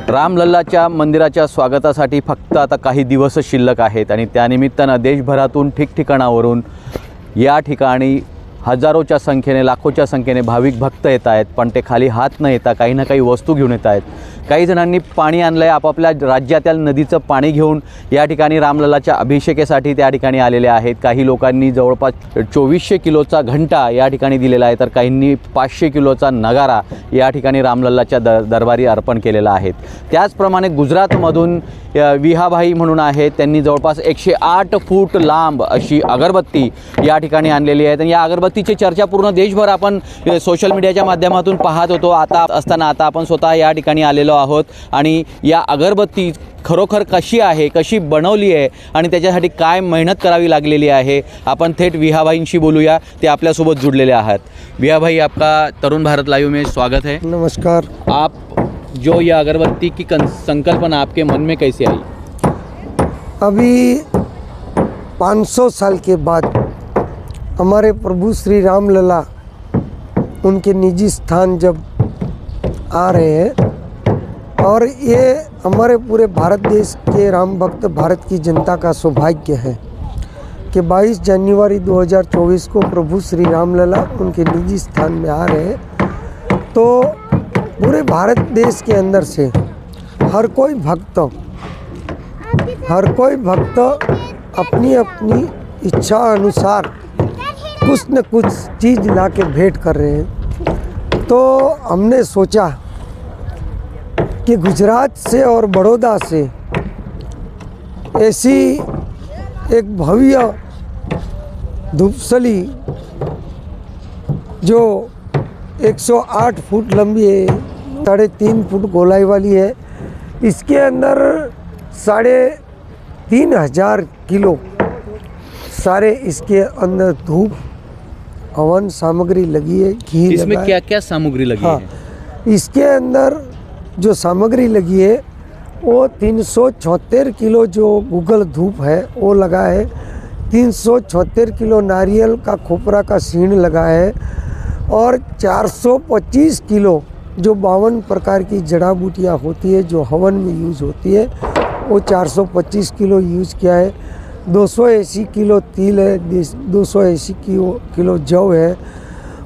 रामलल्लाच्या मंदिराच्या स्वागतासाठी फक्त आता काही दिवसच शिल्लक आहेत आणि त्यानिमित्तानं देशभरातून ठिकठिकाणावरून या ठिकाणी हजारोच्या संख्येने लाखोच्या संख्येने भाविक भक्त येत आहेत। पण ते खाली हात न येता काही ना काही वस्तू घेऊन येत आहेत। काही जणांनी पाणी आणलं आहे, आपापल्या राज्यातील नदीचं पाणी घेऊन या ठिकाणी रामलल्लाच्या अभिषेकासाठी त्या ठिकाणी आलेले आहेत। काही लोकांनी जवळपास 2400 किलोचा घंटा या ठिकाणी दिलेला आहे, तर काहींनी 500 किलोचा नगारा या ठिकाणी रामलल्लाच्या दरबारी अर्पण केलेला आहे। त्याचप्रमाणे गुजरातमधून विहाभाई म्हणून आहेत, त्यांनी जवळपास 108 फूट लांब अशी अगरबत्ती या ठिकाणी आणलेली आहे। आणि या अगरबत्तीची चर्चा पूर्ण देशभर आपण सोशल मीडियाच्या माध्यमातून पाहत होतो। आता आपण स्वतः या ठिकाणी आलेलो आहोत आणि या अगरबत्ती खरोखर कशी आहे, कशी बनवली आहे आणि त्याच्यासाठी काय मेहनत करावी लागलेली आहे, आपण थेट विहाभाईंशी बोलूया। ते आपल्यासोबत जुड़लेले आहेत। विहाभाई, आपका तरुण भारत लाइव में स्वागत है। नमस्कार। आप जो यह अगरबत्ती की संकल्पना आपके मन में कैसे आई? अभी 500 साल के बाद हमारे प्रभु श्री रामलला उनके निजी स्थान जब आ रहे हैं और ये हमारे पूरे भारत देश के राम भक्त भारत की जनता का सौभाग्य है कि 22 जनवरी 2024 को प्रभु श्री रामलला उनके निजी स्थान में आ रहे हैं। तो पूरे भारत देश के अंदर से हर कोई भक्त अपनी अपनी इच्छा अनुसार कुछ न कुछ चीज़ ला के भेंट कर रहे हैं। तो हमने सोचा कि गुजरात से और बड़ौदा से ऐसी एक भव्य धूपसली जो 108 फुट लंबी है, 3.5 फुट गोलाई वाली है, इसके अंदर 3500 किलो सारे इसके अंदर धूप हवन सामग्री लगी है। घी इसमें क्या क्या सामग्री लगी है? इसके अंदर जो सामग्री लगी है वो 376 किलो जो गूगल धूप है वो लगा है, 376 किलो नारियल का खोपरा का सीण लगा है और 425 किलो जो 52 प्रकार की जड़ा बूटियाँ होती है जो हवन में यूज़ होती है वो 425 किलो यूज़ किया है। 280 किलो तिल है, 280 किलो जौ है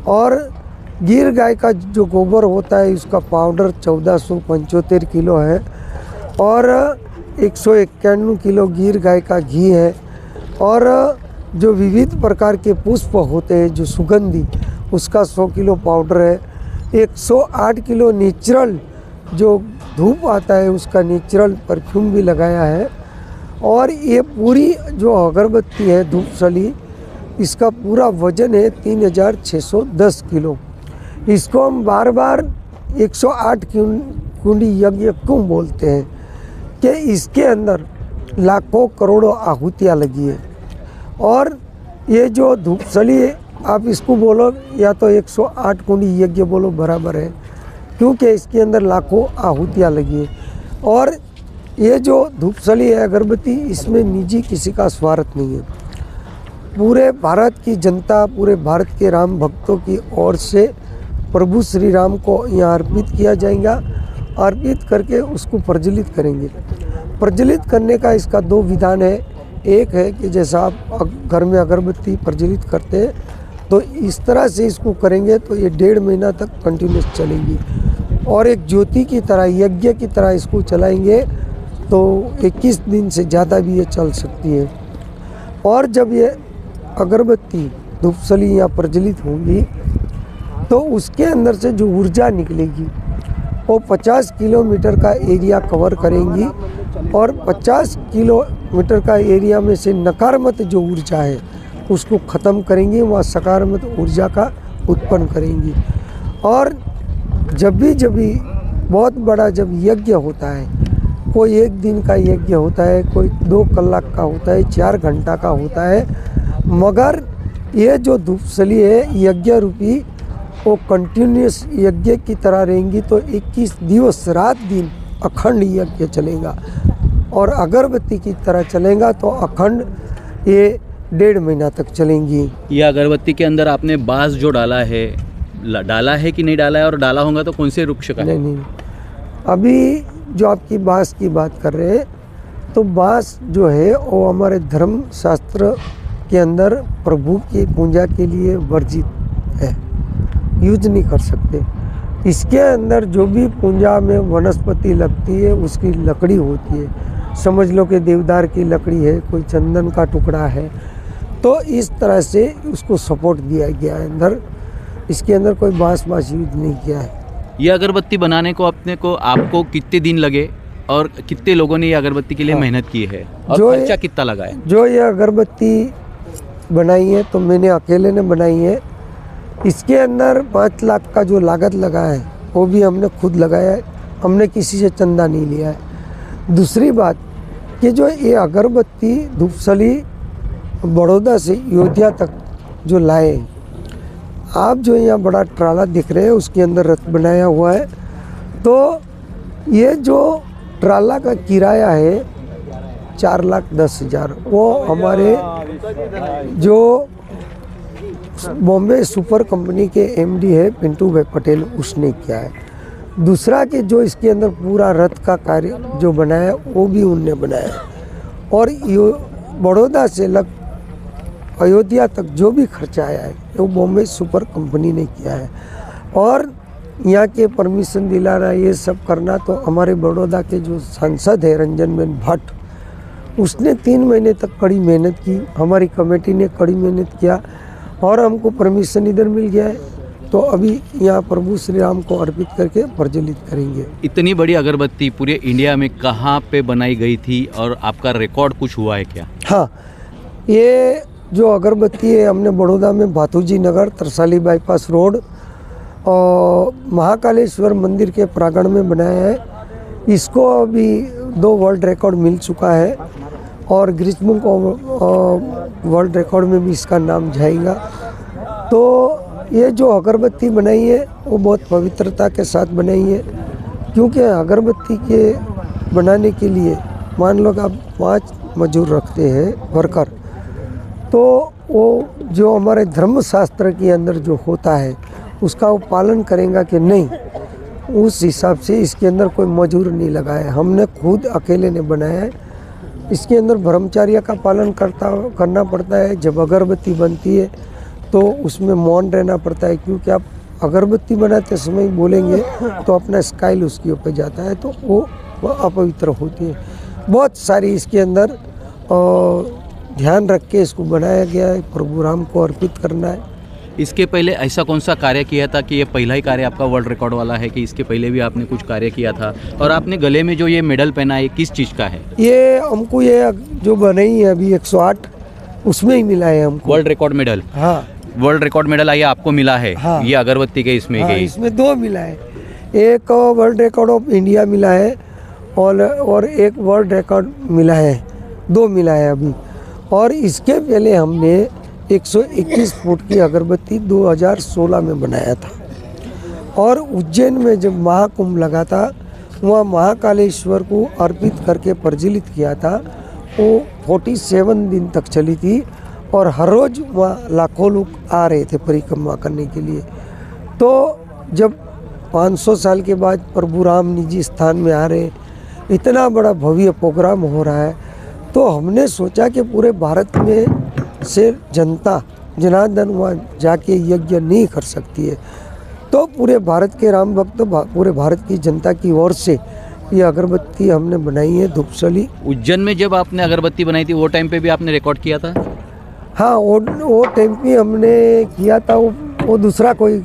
और गिर गाय का जो गोबर होता है उसका पाउडर 1475 किलो है और 191 किलो गिर गाय का घी है और जो विविध प्रकार के पुष्प होते हैं जो सुगंधी उसका 100 किलो पाउडर है। 108 किलो नेचुरल जो धूप आता है उसका नेचुरल परफ्यूम भी लगाया है और ये पूरी जो अगरबत्ती है धूपसली इसका पूरा वजन है 3610 किलो। इसको हम बार बार 108 कुंडी यज्ञ क्यों बोलते हैं कि इसके अंदर लाखों करोड़ों आहुतियाँ लगी है और ये जो धूपसली है आप इसको बोलो या तो 108 कुंडी यज्ञ बोलो बराबर है, क्योंकि इसके अंदर लाखों आहुतियाँ लगी है। और ये जो धूपसली है अगरबत्ती इसमें निजी किसी का स्वार्थ नहीं है। पूरे भारत की जनता, पूरे भारत के राम भक्तों की ओर से प्रभु श्री राम को यहाँ अर्पित किया जाएगा। अर्पित करके उसको प्रज्वलित करेंगे। प्रज्वलित करने का इसका 2 विधान है। एक है कि जैसा आप घर में अगरबत्ती प्रज्वलित करते हैं तो इस तरह से इसको करेंगे तो ये 1.5 महीना तक कंटिन्यूस चलेगी और एक ज्योति की तरह यज्ञ की तरह इसको चलाएंगे तो 21 दिन से ज़्यादा भी ये चल सकती है। और जब ये अगरबत्ती धूपसली यहाँ प्रज्वलित होंगी तो उसके अंदर से जो ऊर्जा निकलेगी वो 50 किलोमीटर का एरिया कवर करेंगी और 50 किलोमीटर का एरिया में से नकारात्मक जो ऊर्जा है उसको ख़त्म करेंगी, वहाँ सकारात्मक ऊर्जा का उत्पन्न करेंगी। और जब भी बहुत बड़ा जब यज्ञ होता है, कोई 1 दिन का यज्ञ होता है, कोई 2 कलाक का होता है, 4 घंटा का होता है, मगर ये जो धूपसली है यज्ञ रूपी वो कंटिन्यूस यज्ञ की तरह रहेंगी तो 21 दिवस रात दिन अखंड यज्ञ चलेगा और अगरबत्ती की तरह चलेगा तो अखंड ये 1.5 महीना तक चलेंगी। ये अगरबत्ती के अंदर आपने बांस जो डाला है कि नहीं डाला है, और डाला होगा तो कौन से वृक्ष का? नहीं, अभी जो आपकी बांस की बात कर रहे हैं, तो बांस जो है वो हमारे धर्म शास्त्र के अंदर प्रभु की पूजा के लिए वर्जित है, यूज नहीं कर सकते। इसके अंदर जो भी पूजा में वनस्पति लगती है उसकी लकड़ी होती है, समझ लो कि देवदार की लकड़ी है, कोई चंदन का टुकड़ा है, तो इस तरह से उसको सपोर्ट दिया गया है अंदर। इसके अंदर कोई बांस यूज नहीं किया है। ये अगरबत्ती बनाने को आपको कितने दिन लगे और कितने लोगों ने ये अगरबत्ती के लिए मेहनत की है और जो खर्चा कितना लगा है? जो ये अगरबत्ती बनाई है तो मैंने अकेले ने बनाई है। इसके अंदर 5 लाख का जो लागत लगा है वो भी हमने खुद लगाया है, हमने किसी से चंदा नहीं लिया है। दूसरी बात कि जो ये अगरबत्ती धूपसली बड़ौदा से अयोध्या तक जो लाए, आप जो यहाँ बड़ा ट्राला दिख रहे हैं उसके अंदर रथ बनाया हुआ है, तो ये जो ट्राला का किराया है 4,10,000, वो हमारे जो बॉम्बे सुपर कंपनी के एमडी है पिंटू भाई पटेल, उसने किया है। दूसरा कि जो इसके अंदर पूरा रथ का कार्य जो बनाया वो भी उनने बनाया है। और बड़ौदा से अयोध्या तक जो भी खर्चा आया है वो बॉम्बे सुपर कंपनी ने किया है। और यहाँ के परमिशन दिलाना ये सब करना तो हमारे बड़ौदा के जो सांसद है रंजन बेन भट्ट, उसने 3 महीने तक कड़ी मेहनत की, हमारी कमेटी ने कड़ी मेहनत किया और हमको परमिशन इधर मिल गया है। तो अभी यहाँ प्रभु श्री राम को अर्पित करके प्रज्वलित करेंगे। इतनी बड़ी अगरबत्ती पूरे इंडिया में कहाँ पे बनाई गई थी और आपका रिकॉर्ड कुछ हुआ है क्या? हाँ, ये जो अगरबत्ती है हमने बड़ौदा में भातूजी नगर तरसाली बाईपास रोड और महाकालेश्वर मंदिर के प्रांगण में बनाया है। इसको अभी 2 वर्ल्ड रिकॉर्ड मिल चुका है और ग्रीष्म को वर्ल्ड रिकॉर्ड में भी इसका नाम जाएगा। तो ये जो अगरबत्ती बनाई है वो बहुत पवित्रता के साथ बनाई है, क्योंकि अगरबत्ती के बनाने के लिए मान लो कि आप 5 मजदूर रखते हैं वर्कर, तो वो जो हमारे धर्मशास्त्र के अंदर जो होता है उसका वो पालन करेगा कि नहीं, उस हिसाब से इसके अंदर कोई मजदूर नहीं लगा है, हमने खुद अकेले ने बनाया है। इसके अंदर ब्रह्मचर्य का पालन करना पड़ता है। जब अगरबत्ती बनती है तो उसमें मौन रहना पड़ता है, क्योंकि आप अगरबत्ती बनाते समय बोलेंगे तो अपना स्टाइल उसके ऊपर जाता है, तो वो अपवित्र होती है। बहुत सारी इसके अंदर ध्यान रख के इसको बनाया गया है, प्रभु राम को अर्पित करना है। इसके पहले ऐसा कौन सा कार्य किया था कि ये पहला ही कार्य आपका वर्ल्ड रिकॉर्ड वाला है कि इसके पहले भी आपने कुछ कार्य किया था? और आपने गले में जो ये मेडल पहना है किस चीज़ का है? ये हमको ये जो बनाई है अभी 108 उसमें ही मिला है हमको वर्ल्ड रिकॉर्ड मेडल। हाँ, वर्ल्ड रिकॉर्ड मेडल आइए आपको मिला है। हाँ, ये अगरबत्ती के इसमें हाँ, गई। इसमें 2 मिला है, एक वर्ल्ड रिकॉर्ड ऑफ इंडिया मिला है और एक वर्ल्ड रिकॉर्ड मिला है, 2 मिला है अभी। और इसके पहले हमने 121 फुट की अगरबत्ती 2016 में बनाया था, और उज्जैन में जब महाकुंभ लगा था वहाँ महाकालेश्वर को अर्पित करके प्रज्वलित किया था। वो 47 दिन तक चली थी और हर रोज़ वहाँ लाखों लोग आ रहे थे परिक्रमा करने के लिए। तो जब 500 साल के बाद प्रभु राम निजी स्थान में आ रहे, इतना बड़ा भव्य प्रोग्राम हो रहा है, तो हमने सोचा कि पूरे भारत में से जनता जनार्दन वहाँ जाके यज्ञ नहीं कर सकती है, तो पूरे भारत के राम भक्त पूरे भारत की जनता की ओर से ये अगरबत्ती हमने बनाई है धूपसली। उज्जैन में जब आपने अगरबत्ती बनाई थी वो टाइम पे भी आपने रिकॉर्ड किया था? हाँ, वो टाइम पे हमने किया था। वो दूसरा कोई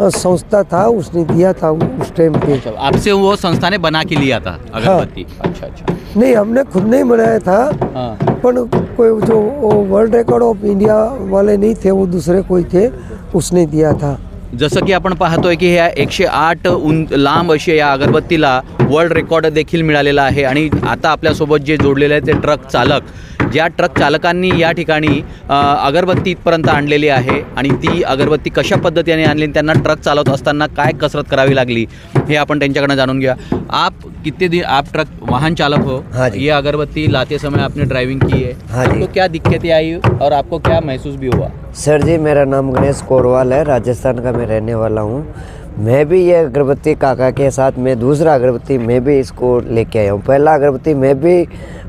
संस्था था उसने दिया था उस टाइम पे। आपसे वो संस्था ने बना के लिया था अगरबत्ती? हाँ। अच्छा। नहीं, हमने खुद नहीं बनाया था। हाँ। पर कोई जो वर्ल्ड रिकॉर्ड ऑफ इंडिया वाले नहीं थे, वो दूसरे कोई थे, उसने दिया था। जसं की आपण पाहतोय की ह्या 108 लांब अशी या अगरबत्तीला वर्ल्ड रेकॉर्ड देखील मिळालेला आहे। आणि आता आपल्यासोबत जे जोडलेले आहेत ते ट्रक चालक, ज्या ट्रक चालकांनी या ठिकाणी अगरबत्ती इथपर्यंत आणलेली आहे आणि ती अगरबत्ती कशा पद्धतीने आणली, त्यांना ट्रक चालवत असताना काय कसरत करावी लागली हे आपण त्यांच्याकडनं जाणून घ्या। आप कितने दिन आप ट्रक वाहन चालक हो? हाँ जी। ये अगरबत्ती लाते समय आपने ड्राइविंग की है? हाँ जी। आपको क्या दिक्कतें आई और आपको क्या महसूस भी हुआ? सर जी, मेरा नाम गणेश कोरवाल है, राजस्थान का मैं रहने वाला हूँ। मैं भी ये अगरबत्ती काका के साथ में दूसरा अगरबत्ती मैं भी इसको लेके आया हूँ। पहला अगरबत्ती मैं भी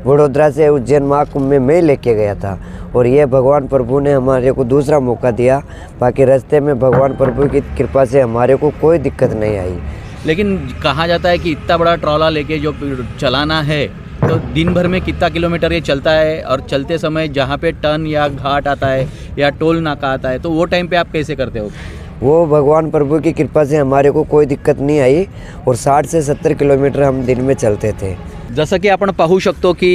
वडोदरा से उज्जैन महाकुंभ में मैं लेके गया था और ये भगवान प्रभु ने हमारे को दूसरा मौका दिया। बाकी रास्ते में भगवान प्रभु की कृपा से हमारे को कोई दिक्कत नहीं आई। लेकिन कहा जाता है कि इतना बड़ा ट्रॉला लेके जो चलाना है तो दिन भर में कितना किलोमीटर ये चलता है, और चलते समय जहाँ पे टर्न या घाट आता है या टोल नाका आता है तो वो टाइम पे आप कैसे करते हो? वो भगवान प्रभु की कृपा से हमारे को कोई दिक्कत नहीं आई और 60 से 70 किलोमीटर हम दिन में चलते थे। जसं की आपण पाहू शकतो की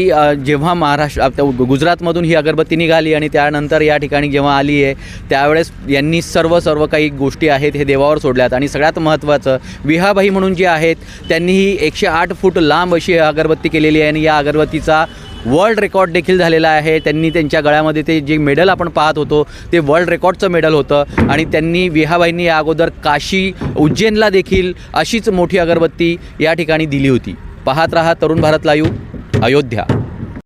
जेव्हा महाराष्ट्र गुजरातमधून ही अगरबत्ती निघाली आणि त्यानंतर या ठिकाणी जेव्हा आली आहे त्यावेळेस यांनी सर्व काही गोष्टी आहेत हे देवावर सोडल्यात आणि सगळ्यात महत्त्वाचं विहाभाई म्हणून जे आहेत त्यांनी ही 108 फूट लांब अशी अगरबत्ती केलेली आहे आणि या अगरबत्तीचा वर्ल्ड रेकॉर्ड देखील झालेला आहे। त्यांनी त्यांच्या गळ्यामध्ये ते जे मेडल आपण पाहत होतो ते वर्ल्ड रेकॉर्डचं मेडल होतं आणि त्यांनी विहाबाईंनी या अगोदर काशी उज्जैनला देखील अशीच मोठी अगरबत्ती या ठिकाणी दिली होती। पाहत रहा तरुण भारत लाईव्ह, अयोध्या।